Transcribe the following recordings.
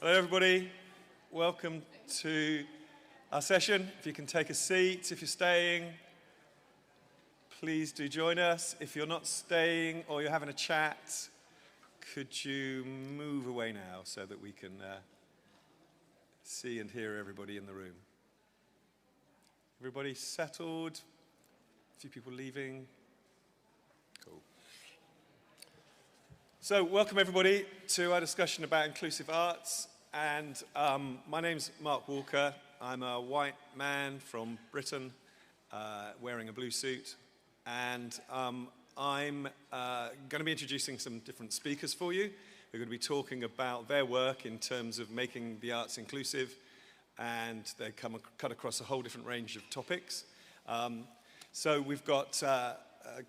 Hello everybody, welcome to our session. If you can take a seat, if you're staying, please do join us. If you're not staying or you're having a chat, could you move away now so that we can see and hear everybody in the room? Everybody settled? A few people leaving? Cool. So welcome everybody to our discussion about inclusive arts. And my name's Mark Walker. I'm a white man from Britain wearing a blue suit. And I'm going to be introducing some different speakers for you. We're going to be talking about their work in terms of making the arts inclusive. And they cut across a whole different range of topics. So we've got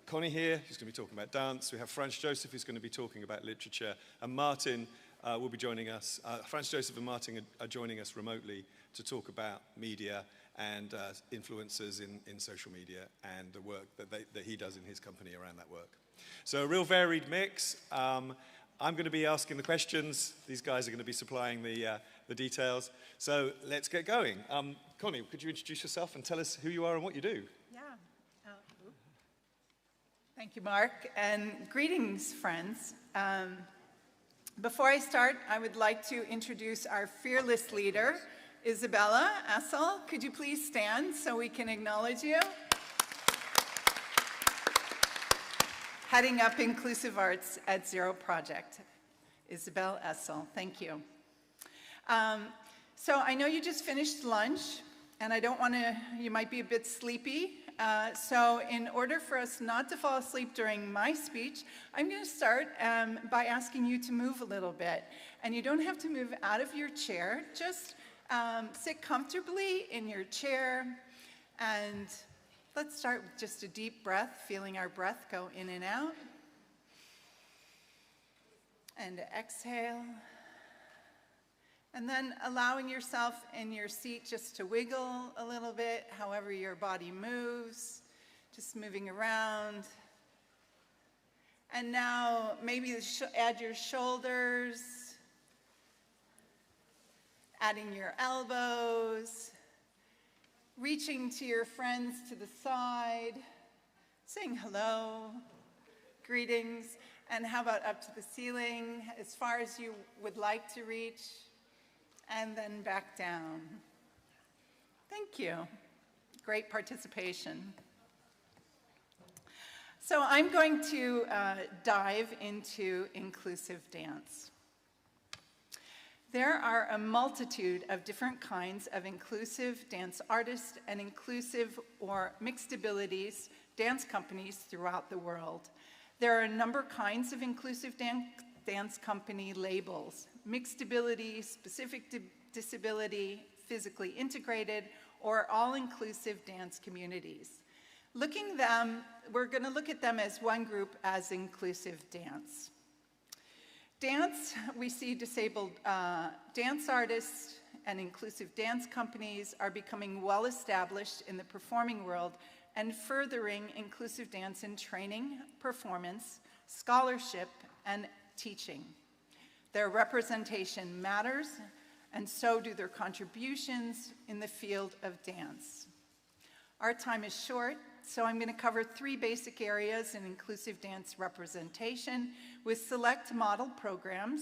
Connie here, who's going to be talking about dance. We have Franz Josef, who's going to be talking about literature. And Martin will be joining us. Franz Josef and Martin are joining us remotely to talk about media and influencers in social media and the work that he does in his company around that work. So a real varied mix. I'm going to be asking the questions. These guys are going to be supplying the details. So let's get going. Connie, could you introduce yourself and tell us who you are and what you do? Yeah. Thank you, Mark, and greetings, friends. Before I start, I would like to introduce our fearless leader, Isabella Essel. Could you please stand so we can acknowledge you? Heading up Inclusive Arts at Zero Project. Isabel Essel, thank you. So I know you just finished lunch, and I don't want to, you might be a bit sleepy. So in order for us not to fall asleep during my speech, I'm going to start by asking you to move a little bit. And you don't have to move out of your chair. Just sit comfortably in your chair. And let's start with just a deep breath, feeling our breath go in and out. And exhale. And then allowing yourself in your seat just to wiggle a little bit, however your body moves, just moving around. And now maybe add your shoulders, adding your elbows, reaching to your friends to the side, saying hello, greetings, and how about up to the ceiling, as far as you would like to reach. And then back down. Thank you. Great participation. So I'm going to dive into inclusive dance. There are a multitude of different kinds of inclusive dance artists and inclusive or mixed abilities dance companies throughout the world. There are a number of kinds of inclusive dance company labels: mixed ability, specific disability, physically integrated, or all-inclusive dance communities. We're going to look at them as one group as inclusive dance. Dance, we see disabled dance artists and inclusive dance companies are becoming well established in the performing world and furthering inclusive dance in training, performance, scholarship, and teaching. Their representation matters, and so do their contributions in the field of dance. Our time is short, so I'm going to cover three basic areas in inclusive dance representation with select model programs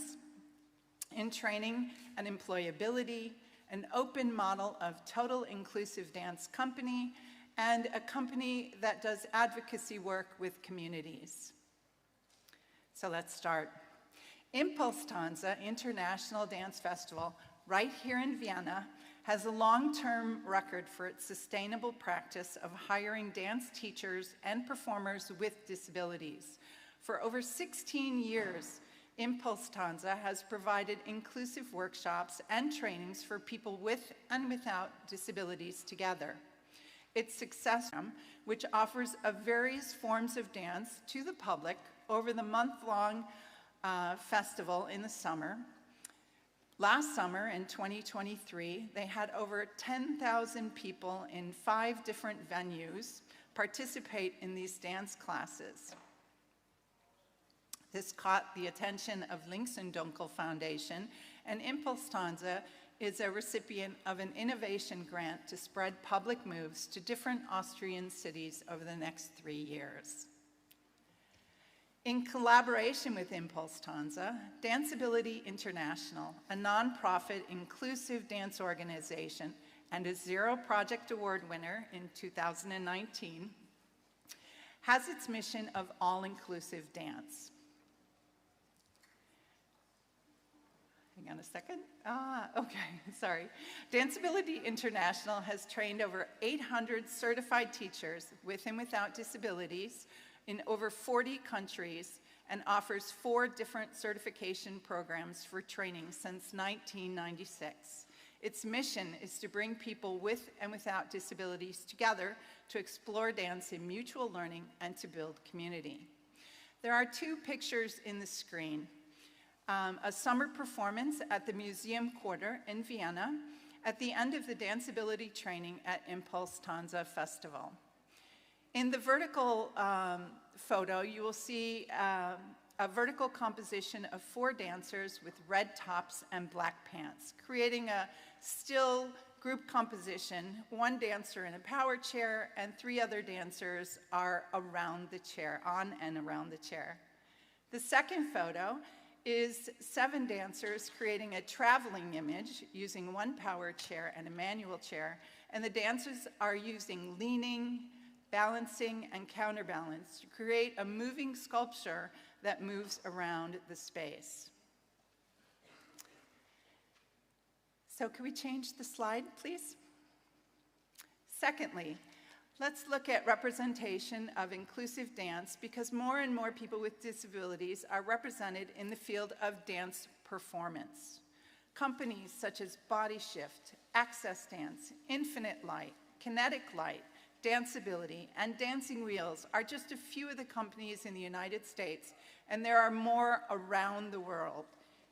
in training and employability, an open model of total inclusive dance company, and a company that does advocacy work with communities. So let's start. Impulse-Tanz International Dance Festival, right here in Vienna, has a long-term record for its sustainable practice of hiring dance teachers and performers with disabilities. For over 16 years, Impulse-Tanz has provided inclusive workshops and trainings for people with and without disabilities together. Its success, which offers various forms of dance to the public over the month-long festival in the summer. Last summer, in 2023, they had over 10,000 people in 5 different venues participate in these dance classes. This caught the attention of Links and Dunkel Foundation and Impulse Tanza is a recipient of an innovation grant to spread public moves to different Austrian cities over the next 3 years. In collaboration with Impulse Tanza, Danceability International, a nonprofit inclusive dance organization and a Zero Project Award winner in 2019, has its mission of all-inclusive dance. Hang on a second. Okay, sorry. Danceability International has trained over 800 certified teachers with and without disabilities in over 40 countries and offers 4 different certification programs for training since 1996. Its mission is to bring people with and without disabilities together to explore dance in mutual learning and to build community. There are 2 pictures in the screen. A summer performance at the Museum Quarter in Vienna at the end of the danceability training at Impulse Tanza Festival. In the vertical photo, you will see a vertical composition of 4 dancers with red tops and black pants, creating a still group composition, 1 dancer in a power chair, and 3 other dancers are around the chair, on and around the chair. The second photo is 7 dancers creating a traveling image using 1 power chair and a manual chair, and the dancers are using leaning, balancing, and counterbalance to create a moving sculpture that moves around the space. So can we change the slide, please? Secondly, let's look at representation of inclusive dance because more and more people with disabilities are represented in the field of dance performance. Companies such as Body Shift, Access Dance, Infinite Light, Kinetic Light, Danceability, and Dancing Wheels are just a few of the companies in the United States, and there are more around the world.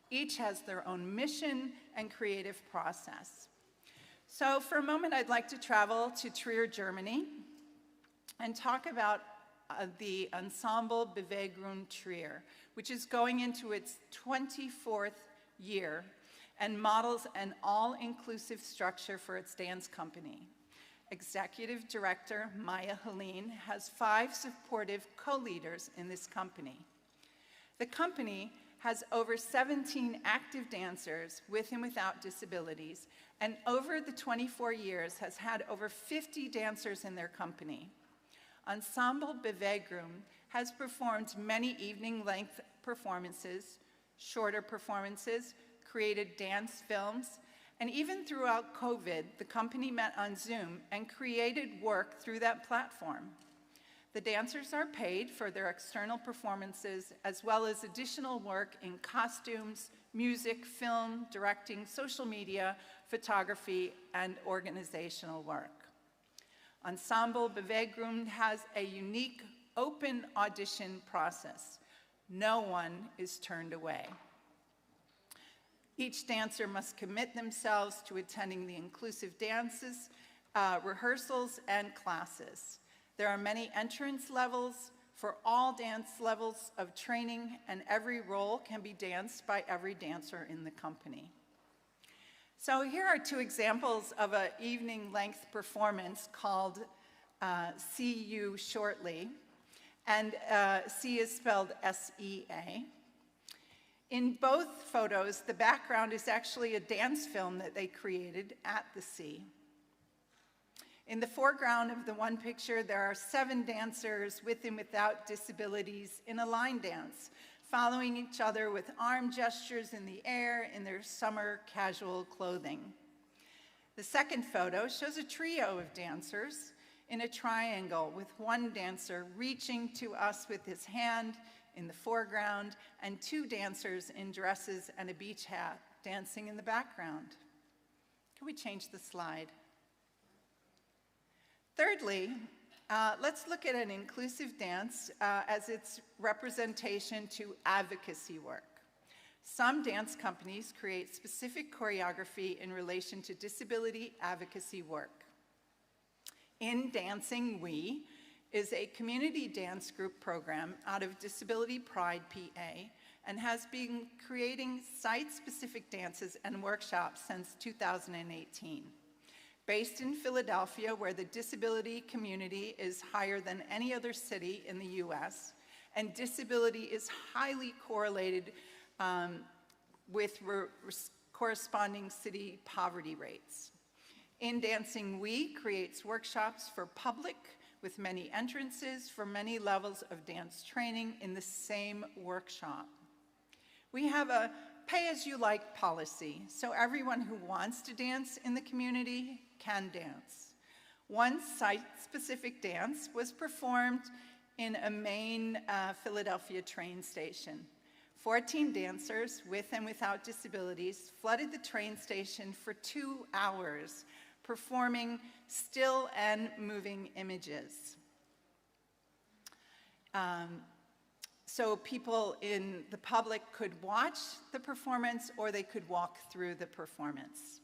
Each has their own mission and creative process. So for a moment, I'd like to travel to Trier, Germany, and talk about the Ensemble Bewegung Trier, which is going into its 24th year and models an all-inclusive structure for its dance company. Executive Director Maya Helene has 5 supportive co-leaders in this company. The company has over 17 active dancers with and without disabilities, and over the 24 years has had over 50 dancers in their company. Ensemble Bewegung has performed many evening-length performances, shorter performances, created dance films, and even throughout COVID, the company met on Zoom and created work through that platform. The dancers are paid for their external performances as well as additional work in costumes, music, film, directing, social media, photography, and organizational work. Ensemble Bewegung has a unique open audition process. No one is turned away. Each dancer must commit themselves to attending the inclusive dances, rehearsals, and classes. There are many entrance levels for all dance levels of training, and every role can be danced by every dancer in the company. So here are 2 examples of an evening-length performance called See You Shortly, and C is spelled S-E-A. In both photos, the background is actually a dance film that they created at the sea. In the foreground of the one picture, there are 7 dancers with and without disabilities in a line dance, following each other with arm gestures in the air in their summer casual clothing. The second photo shows a trio of dancers in a triangle with one dancer reaching to us with his hand in the foreground and 2 dancers in dresses and a beach hat dancing in the background. Can we change the slide? Thirdly, let's look at an inclusive dance as its representation to advocacy work. Some dance companies create specific choreography in relation to disability advocacy work. In Dancing We is a community dance group program out of Disability Pride, PA, and has been creating site-specific dances and workshops since 2018. Based in Philadelphia, where the disability community is higher than any other city in the US, and disability is highly correlated with corresponding city poverty rates. In Dancing We creates workshops for public with many entrances for many levels of dance training in the same workshop. We have a pay-as-you-like policy, so everyone who wants to dance in the community can dance. One site-specific dance was performed in a main Philadelphia train station. 14 dancers with and without disabilities flooded the train station for 2 hours, performing still and moving images. So people in the public could watch the performance or they could walk through the performance.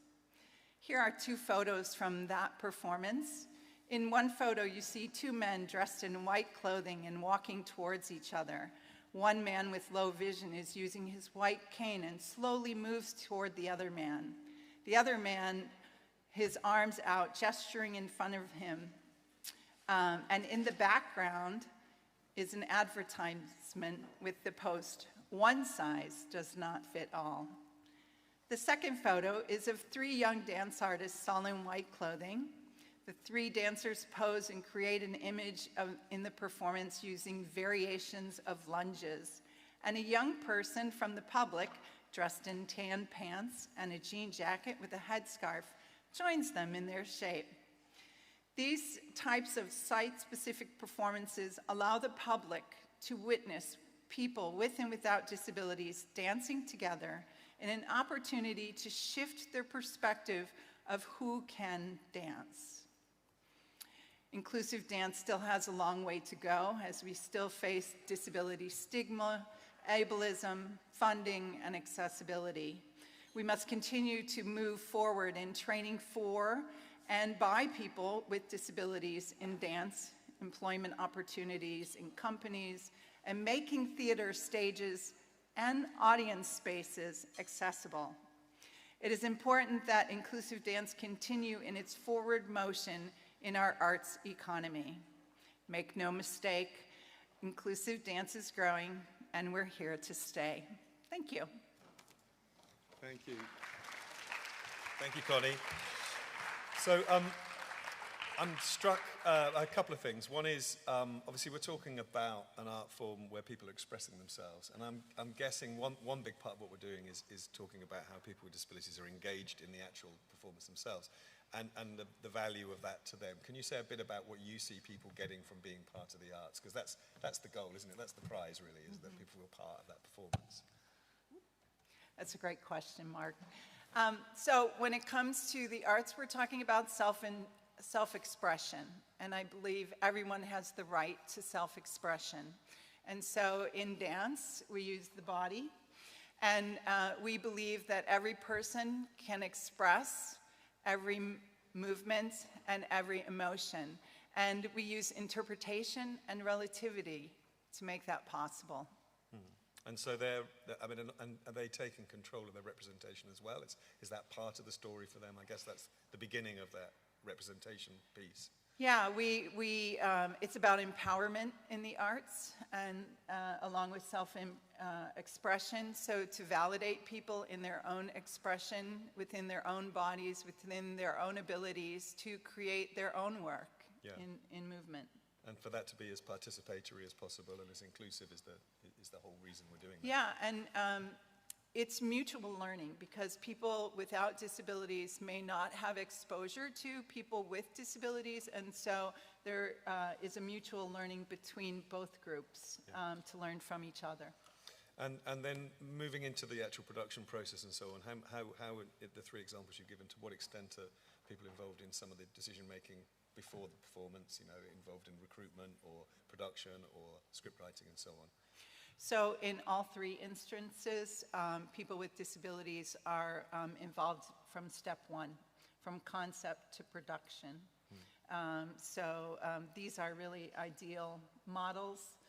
Here are 2 photos from that performance. In one photo, you see 2 men dressed in white clothing and walking towards each other. One man with low vision is using his white cane and slowly moves toward the other man. The other man, his arms out, gesturing in front of him. And in the background is an advertisement with the post, "One size does not fit all." The second photo is of 3 young dance artists all in white clothing. The 3 dancers pose and create an image in the performance using variations of lunges. And a young person from the public, dressed in tan pants and a jean jacket with a headscarf, joins them in their shape. These types of site-specific performances allow the public to witness people with and without disabilities dancing together in an opportunity to shift their perspective of who can dance. Inclusive dance still has a long way to go as we still face disability stigma, ableism, funding, and accessibility. We must continue to move forward in training for and by people with disabilities in dance, employment opportunities in companies, and making theater stages and audience spaces accessible. It is important that inclusive dance continue in its forward motion in our arts economy. Make no mistake, inclusive dance is growing, and we're here to stay. Thank you. Thank you. Thank you, Connie. So I'm struck a couple of things. One is, obviously we're talking about an art form where people are expressing themselves, and I'm guessing one big part of what we're doing is talking about how people with disabilities are engaged in the actual performance themselves, and the value of that to them. Can you say a bit about what you see people getting from being part of the arts? Because that's the goal, isn't it? That's the prize, really, is that people are part of that performance. That's a great question, Mark. So when it comes to the arts, we're talking about self-expression, and I believe everyone has the right to self-expression. And so in dance, we use the body, and we believe that every person can express every movement and every emotion. And we use interpretation and relativity to make that possible. And so are they taking control of their representation as well? Is that part of the story for them? I guess that's the beginning of that representation piece. Yeah, it's about empowerment in the arts, and along with self-expression. So to validate people in their own expression, within their own bodies, within their own abilities to create their own work in movement. And for that to be as participatory as possible and as inclusive is the whole reason we're doing that. Yeah, and it's mutual learning, because people without disabilities may not have exposure to people with disabilities, and so there is a mutual learning between both groups to learn from each other. And then moving into the actual production process and so on, how the 3 examples you've given, to what extent are people involved in some of the decision making before the performance, involved in recruitment or production or script writing and so on? So in all 3 instances, people with disabilities are involved from step 1, from concept to production. So these are really ideal models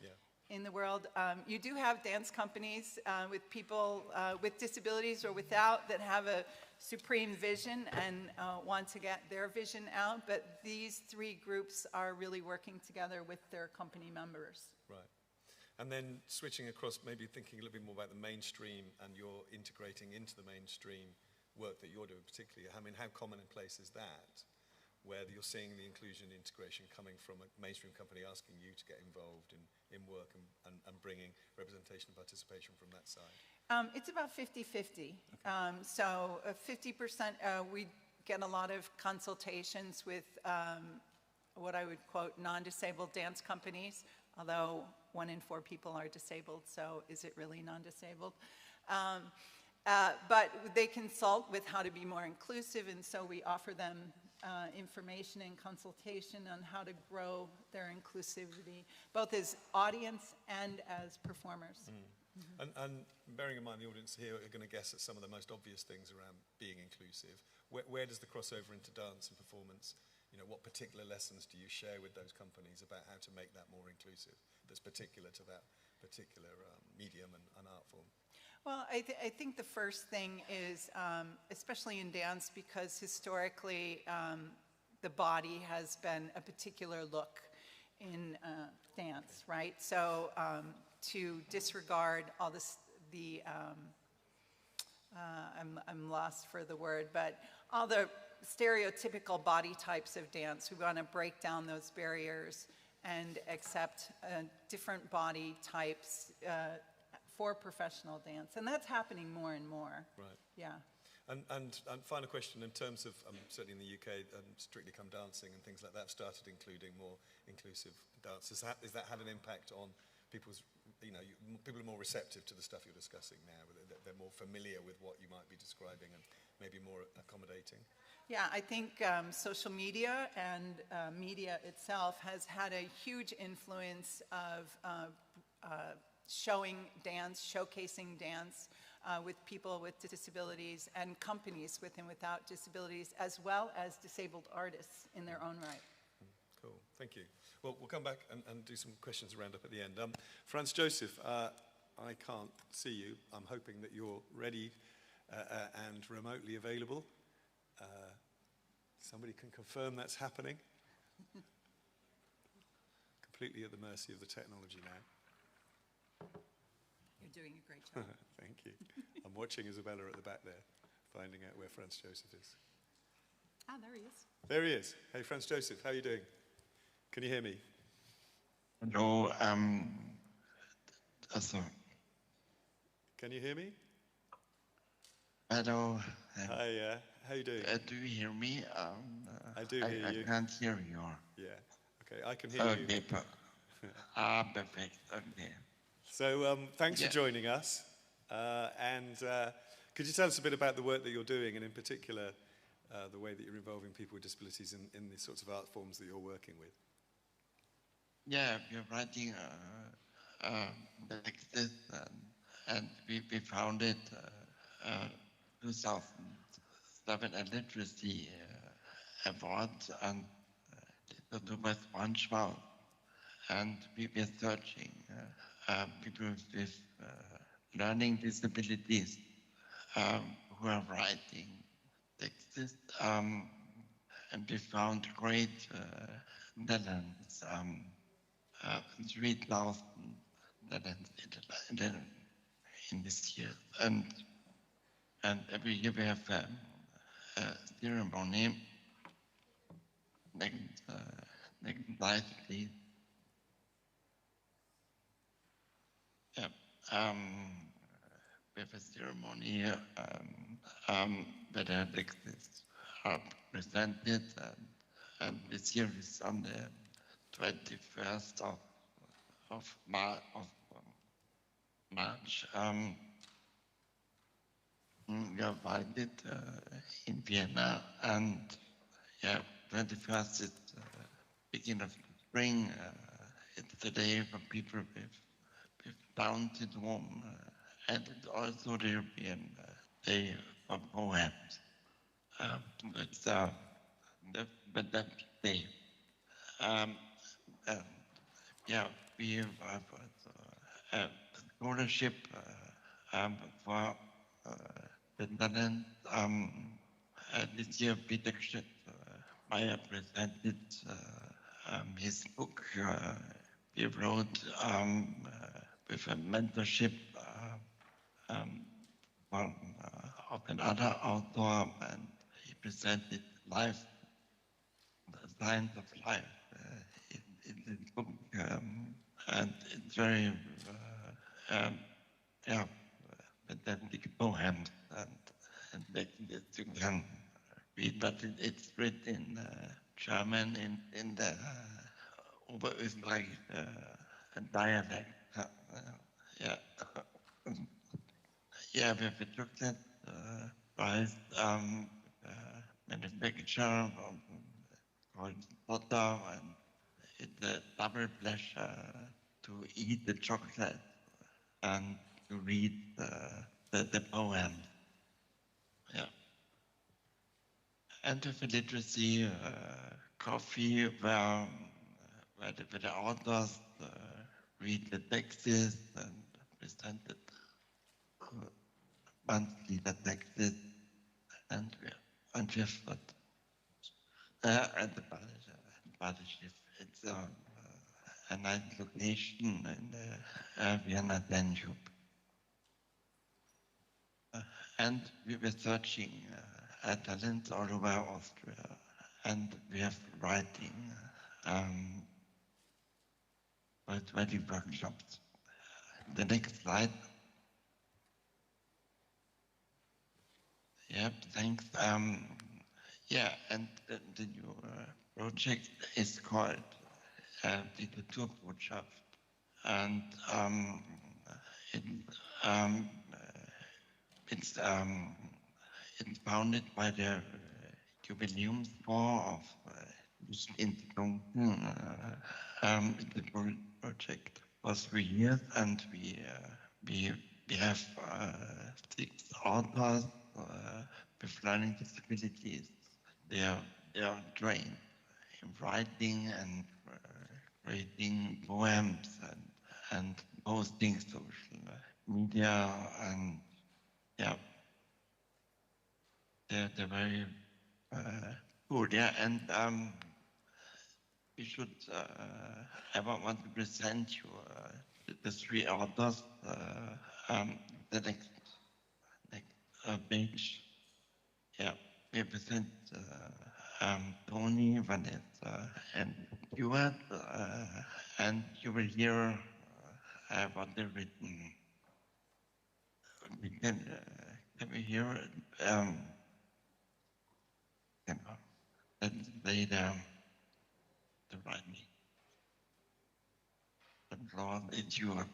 in the world. You do have dance companies with people with disabilities or without that have a supreme vision and want to get their vision out, but these three groups are really working together with their company members. Right. And then switching across, maybe thinking a little bit more about the mainstream and you're integrating into the mainstream work that you're doing particularly. I mean, how commonplace is that, where you're seeing the inclusion integration coming from a mainstream company asking you to get involved in work and bringing representation and participation from that side? It's about 50-50. So 50%, we get a lot of consultations with what I would quote non-disabled dance companies, although 1 in 4 people are disabled, so is it really non-disabled? But they consult with how to be more inclusive, and so we offer them information and consultation on how to grow their inclusivity, both as audience and as performers. And bearing in mind the audience here are going to guess at some of the most obvious things around being inclusive, where does the crossover into dance and performance, you know, what particular lessons do you share with those companies about how to make that more inclusive, that's particular to that particular medium and art form? Well, I think the first thing is, especially in dance, because historically the body has been a particular look in dance, right? So to disregard all this, I'm lost for the word, but all the stereotypical body types of dance, we want to break down those barriers and accept different body types for professional dance, and that's happening more and more. Right. Yeah. And final question, in terms of, certainly in the UK, Strictly Come Dancing and things like that started including more inclusive dance. Has that had an impact on people's, you know, people are more receptive to the stuff you're discussing now, they're more familiar with what you might be describing and maybe more accommodating? Yeah, I think social media and media itself has had a huge influence of showing dance, showcasing dance with people with disabilities and companies with and without disabilities, as well as disabled artists in their own right. Cool, thank you. Well, we'll come back and do some questions around up at the end. Franz Josef, I can't see you. I'm hoping that you're ready and remotely available. Somebody can confirm that's happening. Completely at the mercy of the technology now. You're doing a great job. Thank you. I'm watching Isabella at the back there, finding out where Franz Josef is. Ah, there he is. There he is. Hey, Franz Josef, how are you doing? Can you hear me? Hello, Can you hear me? hello. Hi, how you doing? Do you hear me? I do hear you. I can't hear you. Yeah, okay, I can hear you. Okay, perfect, okay. So thanks Yeah. for joining us. And could you tell us a bit about the work that you're doing, and in particular, the way that you're involving people with disabilities in the sorts of art forms that you're working with? Yeah, we're writing like this, and we found it 2007 Literacy Award, and Thomas Braunschweig, and we were searching people with learning disabilities who are writing texts, and we found great talents, 3,000 talents in this year, and every year we have a ceremony. Next slide, please. Yeah, we have a ceremony where the texts are presented, and this year is on the 21st of March. We are invited in Vienna, and yeah, 21st is beginning of spring. It's the day for people with Down syndrome, and it's also the European Day of Poems. It's the day. Yeah, we have scholarship for the Netherlands. This year, Peter Meyer presented his book he wrote with a mentorship of another author, and he presented life, the science of life in this book, and it's very fantastic poems, and that you can read, but it's written in German in the Oberösterreich dialect. Yeah. Yeah, we have a chocolate rice manufacturer called Potter, and it's a double pleasure to eat the chocolate and to read the poem. Yeah. And with a literacy coffee where the authors read the texts and presented monthly the texts, and we have got at the Badischiff. It's a nice location in the Vienna Danube. And we were searching talents all over Austria, and we have writing for 20 workshops. The next slide. Yep, thanks. Yeah, and the new project is called the Kulturbotschaft, and it's founded by the Jubiläumsfonds of Instituten. The project was 3 years, and we have 6 authors with learning disabilities. They are trained in writing and creating poems and posting social media, and yeah, they're very good. Yeah, and we should. I want to present you the 3 authors. The next page. Yeah, we present Tony, Vanessa, and Stuart, and you will hear what they've written. Can we hear it? Let's play the writing. The floor is yours.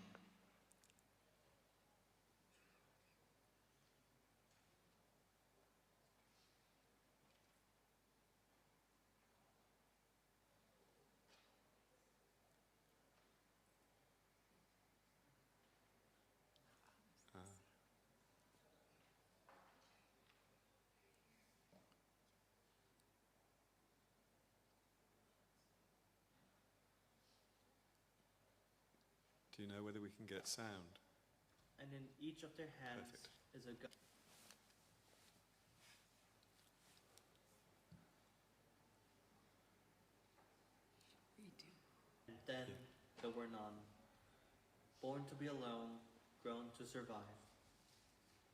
Do you know whether we can get sound? And in each of their hands Perfect. is a gun. And then there were none. Born to be alone, grown to survive.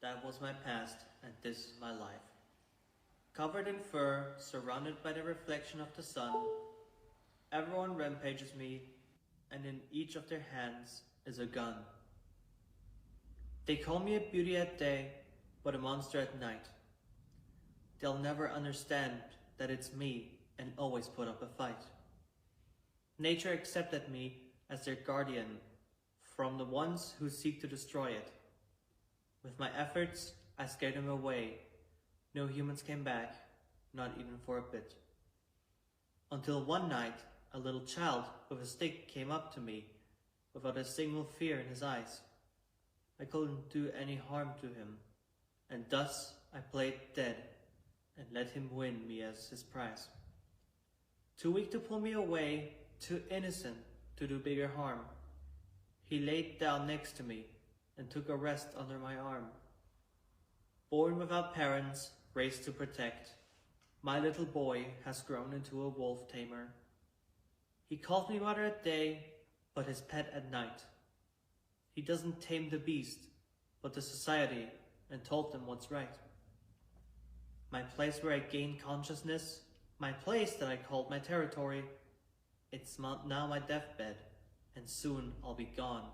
That was my past, and this is my life. Covered in fur, surrounded by the reflection of the sun, everyone rampages me, and in each of their hands is a gun. They call me a beauty at day, but a monster at night. They'll never understand that it's me and always put up a fight. Nature accepted me as their guardian from the ones who seek to destroy it. With my efforts, I scared them away. No humans came back, not even for a bit. Until one night, a little child with a stick came up to me without a single fear in his eyes. I couldn't do any harm to him, and thus I played dead and let him win me as his prize. Too weak to pull me away, too innocent to do bigger harm. He laid down next to me and took a rest under my arm. Born without parents, raised to protect, my little boy has grown into a wolf tamer. He calls me mother at day, but his pet at night. He doesn't tame the beast, but the society, and told them what's right. My place where I gained consciousness, my place that I called my territory, it's now my deathbed, and soon I'll be gone.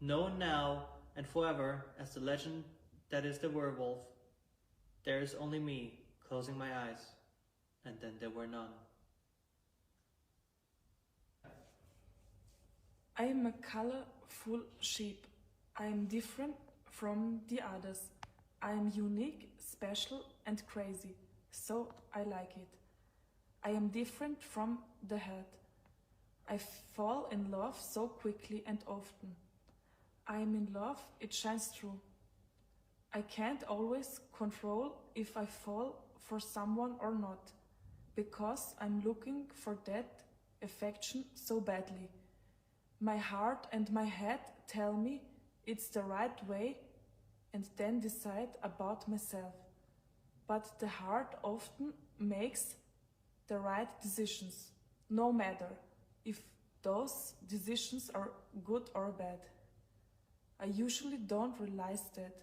Known now and forever as the legend that is the werewolf, there is only me closing my eyes, and then there were none. I am a colorful sheep. I am different from the others. I am unique, special and crazy, so I like it. I am different from the head. I fall in love so quickly and often. I am in love, it shines through. I can't always control if I fall for someone or not, because I'm looking for that affection so badly. My heart and my head tell me it's the right way and then decide about myself. But the heart often makes the right decisions, no matter if those decisions are good or bad. I usually don't realize that.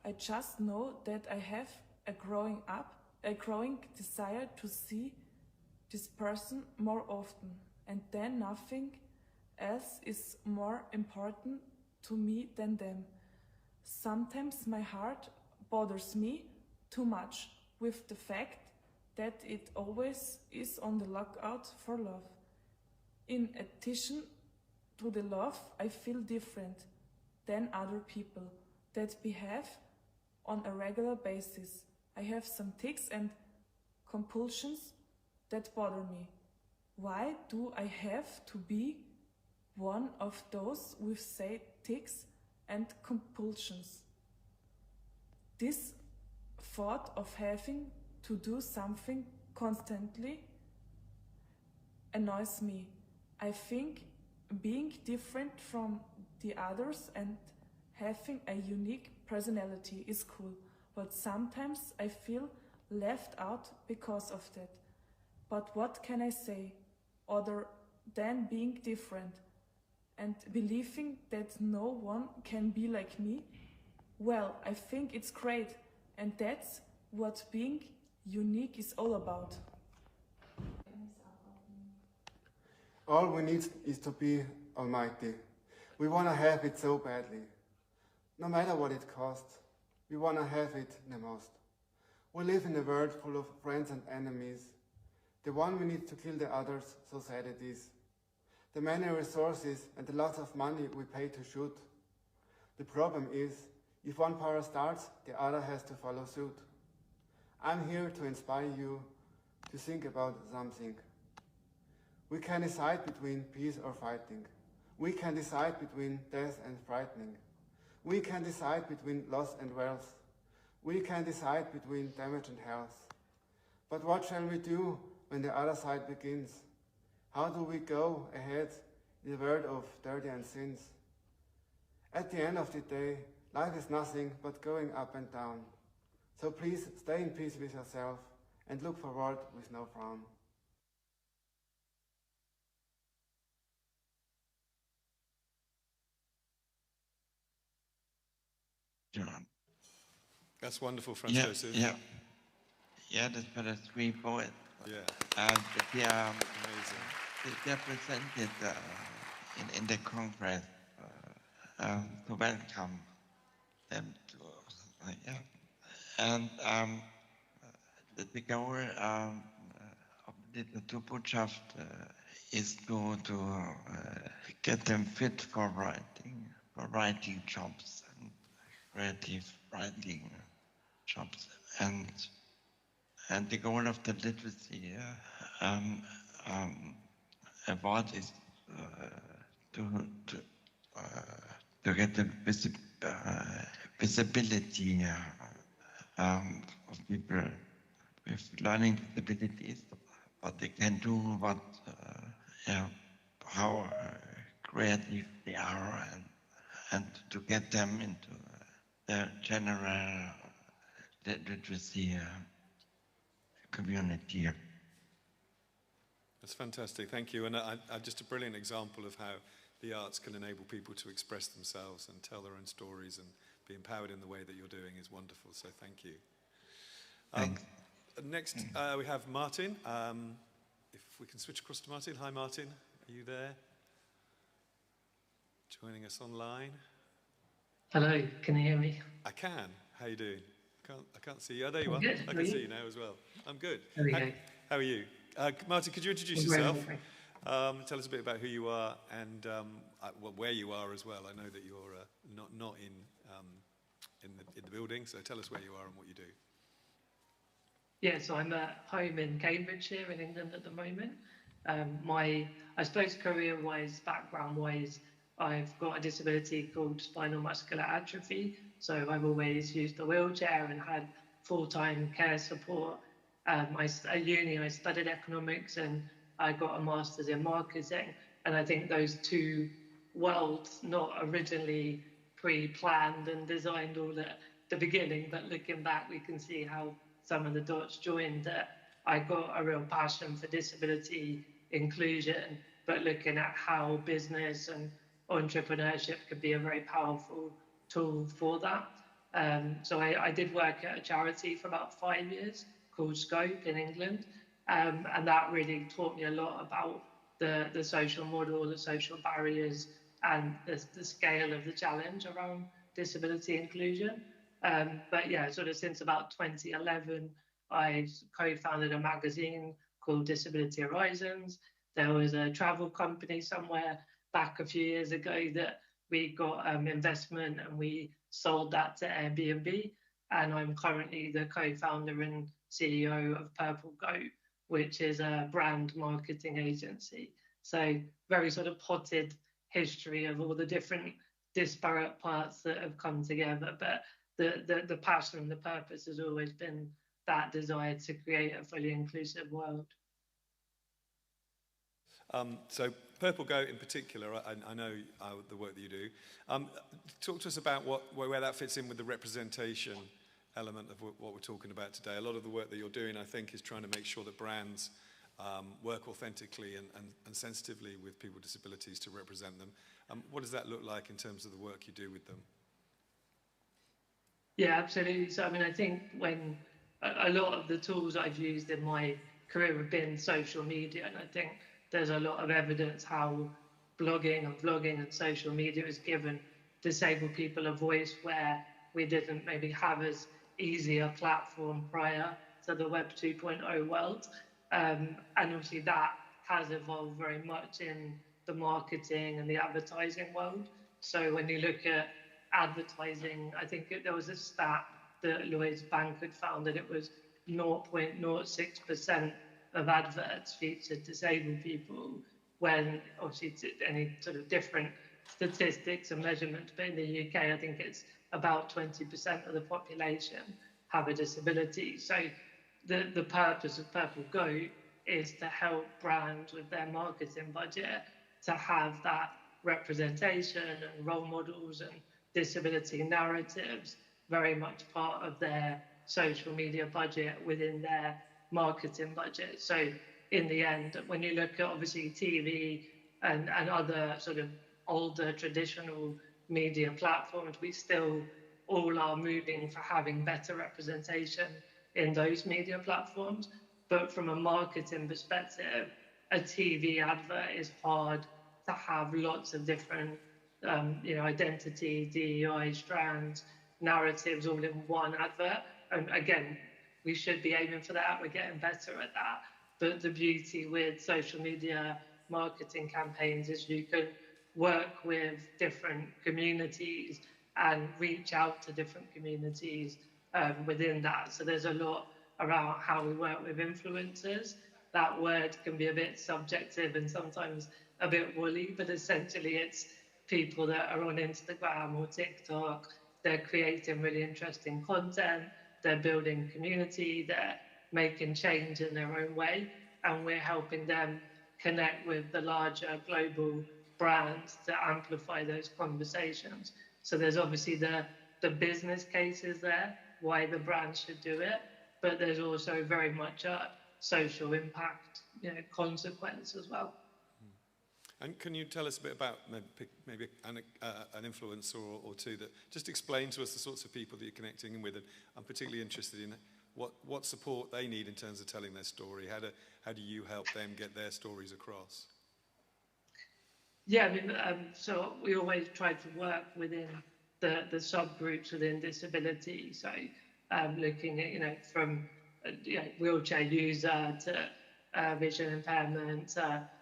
I just know that I have a growing desire to see this person more often, and then nothing else is more important to me than them. Sometimes my heart bothers me too much with the fact that it always is on the lookout for love. In addition to the love, I feel different than other people that behave on a regular basis. I have some tics and compulsions that bother me. Why do I have to be one of those with, say, tics and compulsions? This thought of having to do something constantly annoys me. I think being different from the others and having a unique personality is cool, but sometimes I feel left out because of that. But what can I say other than being different and believing that no one can be like me? Well, I think it's great, and that's what being unique is all about. All we need is to be almighty. We want to have it so badly. No matter what it costs, we want to have it the most. We live in a world full of friends and enemies. The one we need to kill the others, so sad it is. The many resources and the lots of money we pay to shoot. The problem is, if one power starts, the other has to follow suit. I'm here to inspire you to think about something. We can decide between peace or fighting. We can decide between death and frightening. We can decide between loss and wealth. We can decide between damage and health. But what shall we do when the other side begins? How do we go ahead in the world of dirty and sins? At the end of the day, life is nothing but going up and down. So please stay in peace with yourself and look forward with no frown. John. That's wonderful, Yeah, Francois. yeah, that's for the three poets. Yeah. And they are Amazing. they are presented in the Congress to welcome them to, yeah. And the goal of the Literaturbotschaft is to get them fit for writing jobs and creative writing jobs, and the goal of the literacy award is to get the visibility of people with learning disabilities, what they can do, how creative they are, and to get them into the general literacy community here. That's fantastic, thank you. And just a brilliant example of how the arts can enable people to express themselves and tell their own stories and be empowered in the way that you're doing is wonderful, so thank you. Thanks. Next, we have Martin. If we can switch across to Martin. Hi, Martin. Are you there? Joining us online. Hello, can you hear me? I can. How are you doing? I can't see you. Oh, there you are. Good. I can see you now as well. I'm good. There we go. How are you? Martin, could you introduce yourself? Tell us a bit about who you are and where you are as well. I know that you're not in the building, so tell us where you are and what you do. Yeah, so I'm at home in Cambridgeshire in England at the moment. I suppose career-wise, background-wise, I've got a disability called spinal muscular atrophy. So I've always used a wheelchair and had full-time care support. At uni, I studied economics and I got a master's in marketing. And I think those two worlds, not originally pre-planned and designed all at the beginning, but looking back, we can see how some of the dots joined, that I got a real passion for disability inclusion, but looking at how business and entrepreneurship could be a very powerful tool for that. So I did work at a charity for about 5 years called Scope in England, and that really taught me a lot about the social model, the social barriers, and the scale of the challenge around disability inclusion. But yeah, sort of since about 2011, I co-founded a magazine called Disability Horizons. There was a travel company somewhere back a few years ago that we got investment and we sold that to Airbnb. And I'm currently the co-founder and CEO of Purple Goat, which is a brand marketing agency. So very sort of potted history of all the different disparate parts that have come together. But the passion and the purpose has always been that desire to create a fully inclusive world. So Purple Goat in particular, I know the work that you do. Talk to us about where that fits in with the representation element of what we're talking about today. A lot of the work that you're doing, I think, is trying to make sure that brands work authentically and sensitively with people with disabilities to represent them. What does that look like in terms of the work you do with them? Yeah, absolutely. So, I mean, I think when a lot of the tools I've used in my career have been social media, and I think there's a lot of evidence how blogging and vlogging and social media has given disabled people a voice where we didn't maybe have as easy a platform prior to the Web 2.0 world. And obviously that has evolved very much in the marketing and the advertising world. So when you look at advertising, I think there was a stat that Lloyds Bank had found that it was 0.06% of adverts featured disabled people, when obviously it's any sort of different statistics and measurements, but in the UK, I think it's about 20% of the population have a disability. So the purpose of Purple Goat is to help brands with their marketing budget to have that representation and role models and disability narratives very much part of their social media budget within their marketing budget. So in the end, when you look at obviously TV and other sort of older traditional media platforms, we still all are moving for having better representation in those media platforms. But from a marketing perspective, a TV advert is hard to have lots of different identity, DEI strands, narratives all in one advert. And again, we should be aiming for that. We're getting better at that. But the beauty with social media marketing campaigns is you can work with different communities and reach out to different communities within that. So there's a lot around how we work with influencers. That word can be a bit subjective and sometimes a bit woolly, but essentially it's people that are on Instagram or TikTok. They're creating really interesting content. They're building community. They're making change in their own way. And we're helping them connect with the larger global brands to amplify those conversations. So there's obviously the business cases there, why the brand should do it, but there's also very much a social impact, consequence as well. And can you tell us a bit about maybe an influencer or two that just explain to us the sorts of people that you're connecting in with? And I'm particularly interested in what support they need in terms of telling their story. How do you help them get their stories across? Yeah, I mean, so we always try to work within the subgroups within disability. So looking at, from wheelchair user to vision impairment,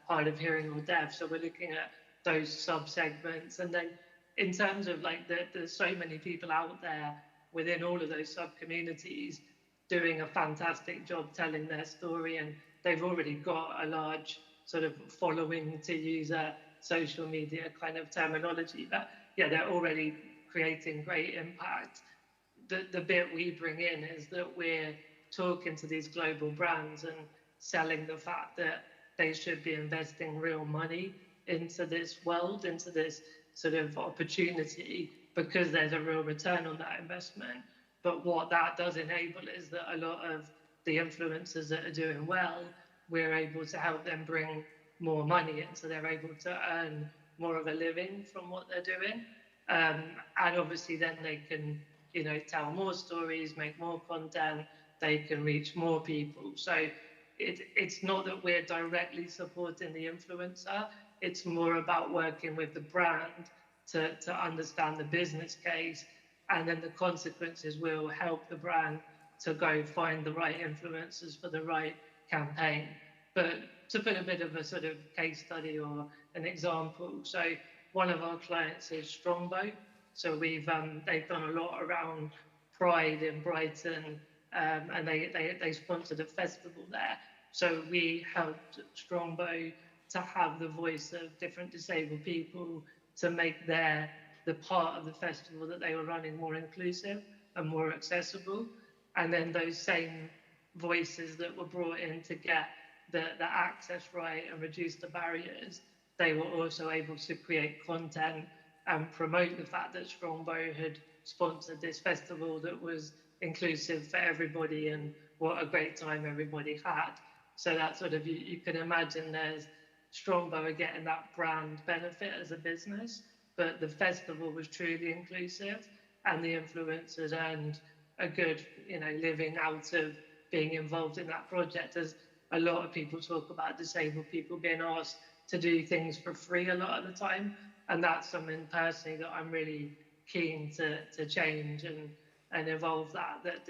hard of hearing or deaf. So we're looking at those sub-segments. And then in terms of there's so many people out there within all of those sub-communities doing a fantastic job telling their story, and they've already got a large sort of following, to use a social media kind of terminology. But yeah, they're already creating great impact. The bit we bring in is that we're talking to these global brands and selling the fact that they should be investing real money into this world, into this sort of opportunity, because there's a real return on that investment. But what that does enable is that a lot of the influencers that are doing well, we're able to help them bring more money in, so they're able to earn more of a living from what they're doing. And obviously then they can, tell more stories, make more content, they can reach more people. So it's not that we're directly supporting the influencer, it's more about working with the brand to understand the business case, and then the consequences will help the brand to go find the right influencers for the right campaign. But to put a bit of a sort of case study or an example, so one of our clients is Strongbow. So they've done a lot around Pride in Brighton, and they sponsored a festival there. So we helped Strongbow to have the voice of different disabled people to make the part of the festival that they were running more inclusive and more accessible. And then those same voices that were brought in to get the access right and reduce the barriers, they were also able to create content and promote the fact that Strongbow had sponsored this festival that was inclusive for everybody, and what a great time everybody had. So that sort of, you can imagine there's Strongbow are getting that brand benefit as a business, but the festival was truly inclusive, and the influencers earned a good, living out of being involved in that project. As a lot of people talk about disabled people being asked to do things for free a lot of the time, and that's something personally that I'm really keen to change and evolve that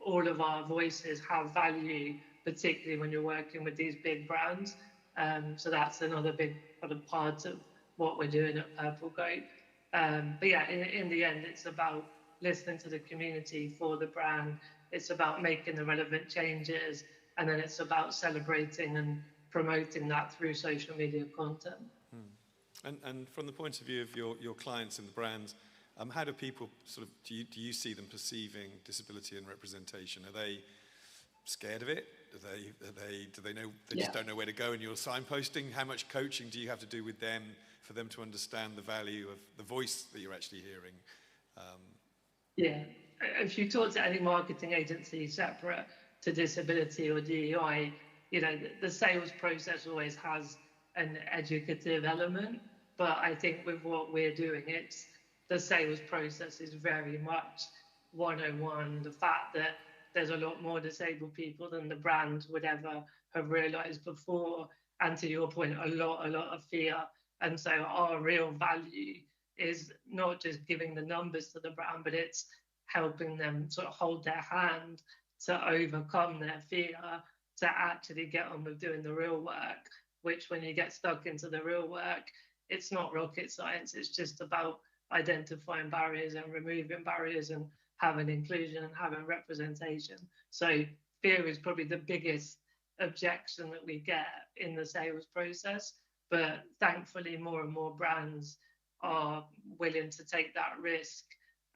all of our voices have value, particularly when you're working with these big brands. So that's another big part of what we're doing at Purple Goat. But yeah, in the end, it's about listening to the community for the brand. It's about making the relevant changes, and then it's about celebrating and promoting that through social media content. And from the point of view of your clients and the brands, how do people do you see them perceiving disability and representation? Are they scared of it? Do they know they just don't know where to go, and you're signposting? How much coaching do you have to do with them for them to understand the value of the voice that you're actually hearing? Yeah, if you talk to any marketing agency separate to disability or DEI, the sales process always has an educative element, but I think with what we're doing, the sales process is very much 101. The fact that there's a lot more disabled people than the brand would ever have realized before, and to your point, a lot of fear. And so our real value is not just giving the numbers to the brand, but it's helping them sort of hold their hand to overcome their fear, to actually get on with doing the real work, which when you get stuck into the real work, it's not rocket science. It's just about identifying barriers and removing barriers and having inclusion and having representation. So fear is probably the biggest objection that we get in the sales process, but thankfully more and more brands are willing to take that risk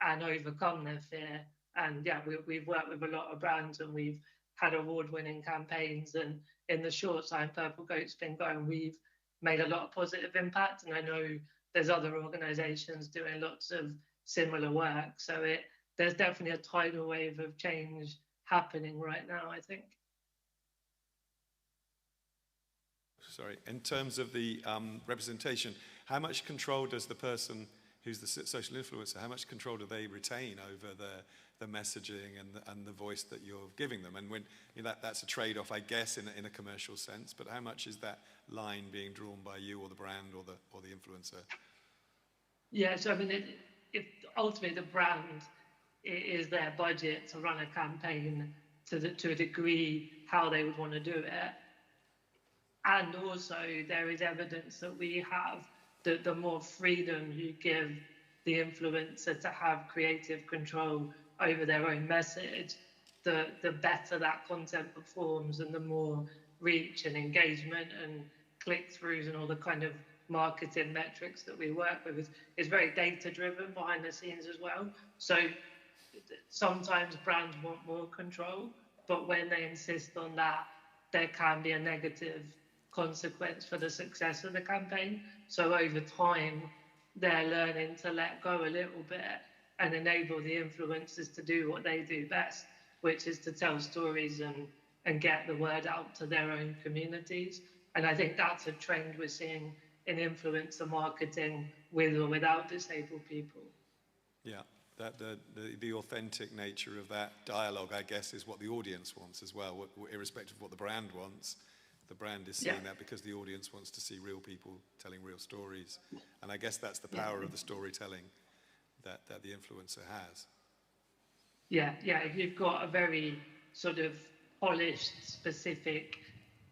and overcome their fear. And yeah, we've worked with a lot of brands, and we've had award-winning campaigns, and in the short time Purple Goat's been going, we've made a lot of positive impact. And I know there's other organizations doing lots of similar work. So there's definitely a tidal wave of change happening right now, I think. Sorry, in terms of the representation, how much control does the person who's the social influencer, how much control do they retain over the messaging and the voice that you're giving them? And when that's a trade-off, I guess, in a commercial sense. But how much is that line being drawn by you or the brand or the influencer? Yeah, so I mean, if ultimately the brand is their budget to run a campaign to a degree how they would want to do it. And also there is evidence that we have that the more freedom you give the influencer to have creative control over their own message, the better that content performs and the more reach and engagement and click-throughs and all the kind of marketing metrics that we work with is very data-driven behind the scenes as well. So sometimes brands want more control, but when they insist on that, there can be a negative consequence for the success of the campaign. So over time, they're learning to let go a little bit and enable the influencers to do what they do best, which is to tell stories and get the word out to their own communities. And I think that's a trend we're seeing in influencer marketing with or without disabled people. Yeah, that the authentic nature of that dialogue, I guess, is what the audience wants as well, irrespective of what the brand wants. The brand is seeing that because the audience wants to see real people telling real stories. And I guess that's the power of the storytelling that the influencer has. Yeah, if you've got a very sort of polished, specific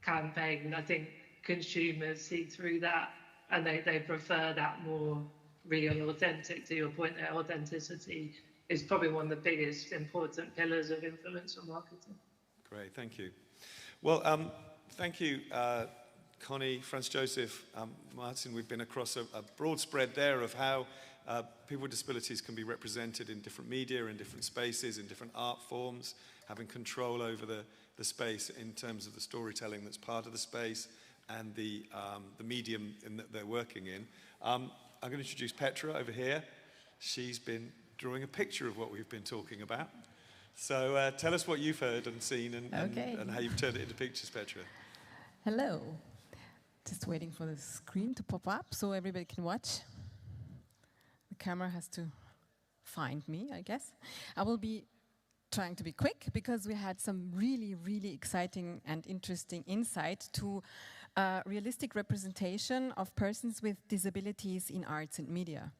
campaign, I think consumers see through that and they prefer that more real, authentic. To your point there, authenticity is probably one of the biggest important pillars of influencer marketing. Great, thank you. Well, thank you, Connie, Franz Josef, Martin. We've been across a broad spread there of how people with disabilities can be represented in different media, in different spaces, in different art forms, having control over the space in terms of the storytelling that's part of the space and the medium that they're working in. I'm going to introduce Petra over here. She's been drawing a picture of what we've been talking about. So tell us what you've heard and seen and how you've turned it into pictures, Petra. Hello. Just waiting for the screen to pop up so everybody can watch. The camera has to find me, I guess. I will be trying to be quick because we had some really, really exciting and interesting insight to realistic representation of persons with disabilities in arts and media.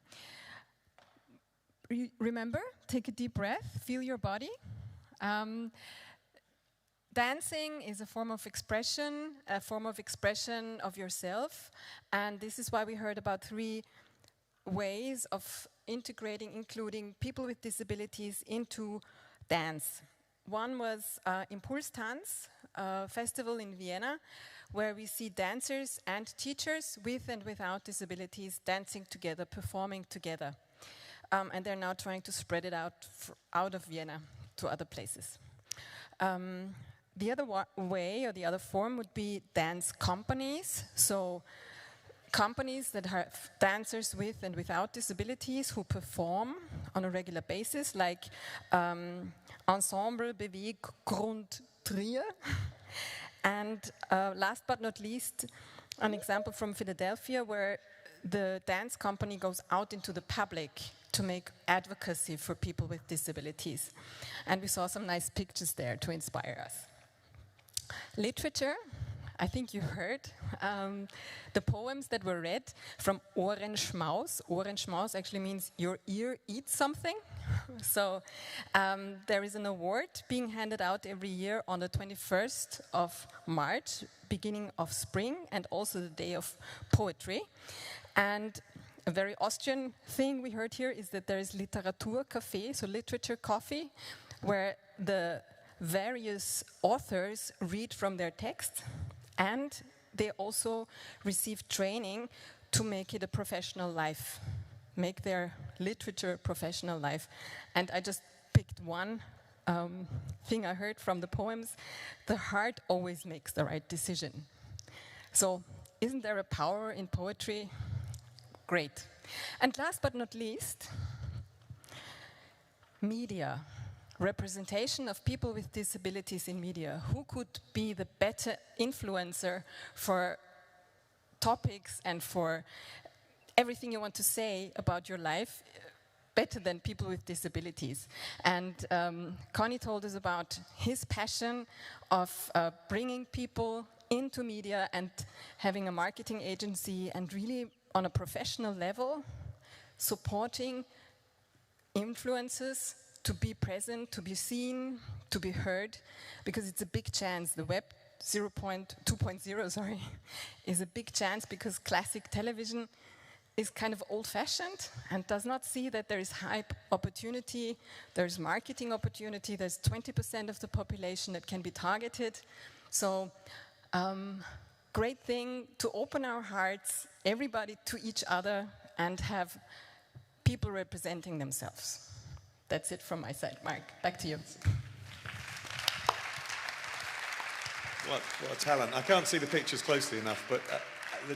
Remember, take a deep breath, feel your body. Dancing is a form of expression of yourself, and this is why we heard about 3 ways of including people with disabilities into dance. One was Impulstanz, a festival in Vienna, where we see dancers and teachers with and without disabilities dancing together, performing together. And they're now trying to spread it out of Vienna to other places. The other way or the other form would be dance companies. So companies that have dancers with and without disabilities who perform on a regular basis, like Ensemble Beweg Grund Trier. And last but not least, an example from Philadelphia where the dance company goes out into the public to make advocacy for people with disabilities. And we saw some nice pictures there to inspire us. Literature, I think you heard the poems that were read from Ohrenschmaus. Ohrenschmaus actually means your ear eats something. So there is an award being handed out every year on the 21st of March, beginning of spring, and also the day of poetry. And a very Austrian thing we heard here is that there is Literaturcafé, so literature coffee, where the various authors read from their text, and they also receive training to make it a professional life, make their literature professional life. And I just picked one thing I heard from the poems: the heart always makes the right decision. So isn't there a power in poetry? Great. And last but not least, media. Representation of people with disabilities in media. Who could be the better influencer for topics and for everything you want to say about your life better than people with disabilities? And Connie told us about his passion of bringing people into media and having a marketing agency and really on a professional level supporting influencers to be present, to be seen, to be heard, because it's a big chance. The web 2.0, is a big chance because classic television is kind of old-fashioned and does not see that there is hype opportunity, there's marketing opportunity, there's 20% of the population that can be targeted. So, great thing to open our hearts, everybody to each other, and have people representing themselves. That's it from my side. Mark, back to you. What a talent. I can't see the pictures closely enough, but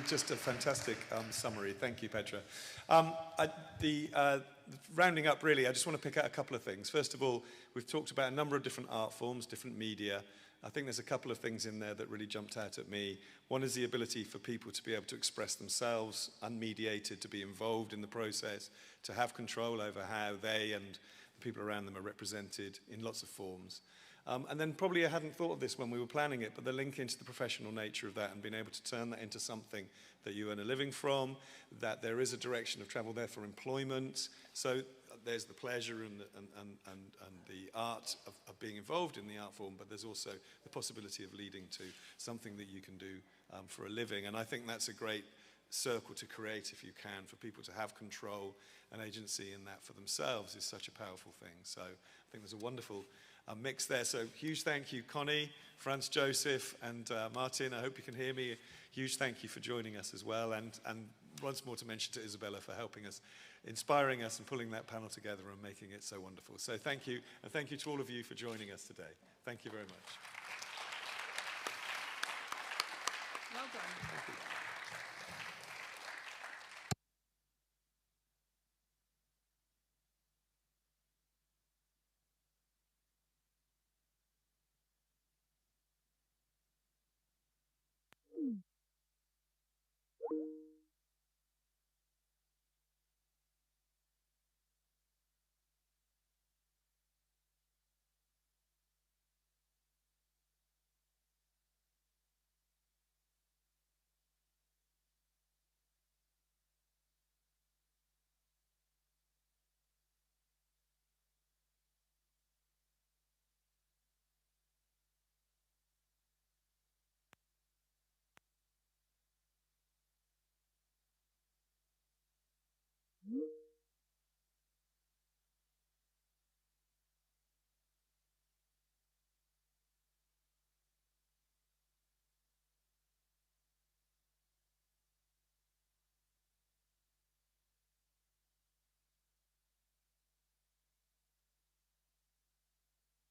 just a fantastic summary. Thank you, Petra. Rounding up, really, I just want to pick out a couple of things. First of all, we've talked about a number of different art forms, different media. I think there's a couple of things in there that really jumped out at me. One is the ability for people to be able to express themselves, unmediated, to be involved in the process, to have control over how they and the people around them are represented in lots of forms. And then probably I hadn't thought of this when we were planning it, but the link into the professional nature of that and being able to turn that into something that you earn a living from, that there is a direction of travel there for employment. So there's the pleasure and the art of being involved in the art form, but there's also the possibility of leading to something that you can do for a living. And I think that's a great circle to create, if you can, for people to have control and agency in that for themselves is such a powerful thing. So I think there's a wonderful mix there. So huge thank you, Connie, Franz Josef, and Martin. I hope you can hear me. Huge thank you for joining us as well. And once more to mention to Isabella for helping us, inspiring us and pulling that panel together and making it so wonderful. So thank you, and thank you to all of you for joining us today. Thank you very much. Well done. Thank you.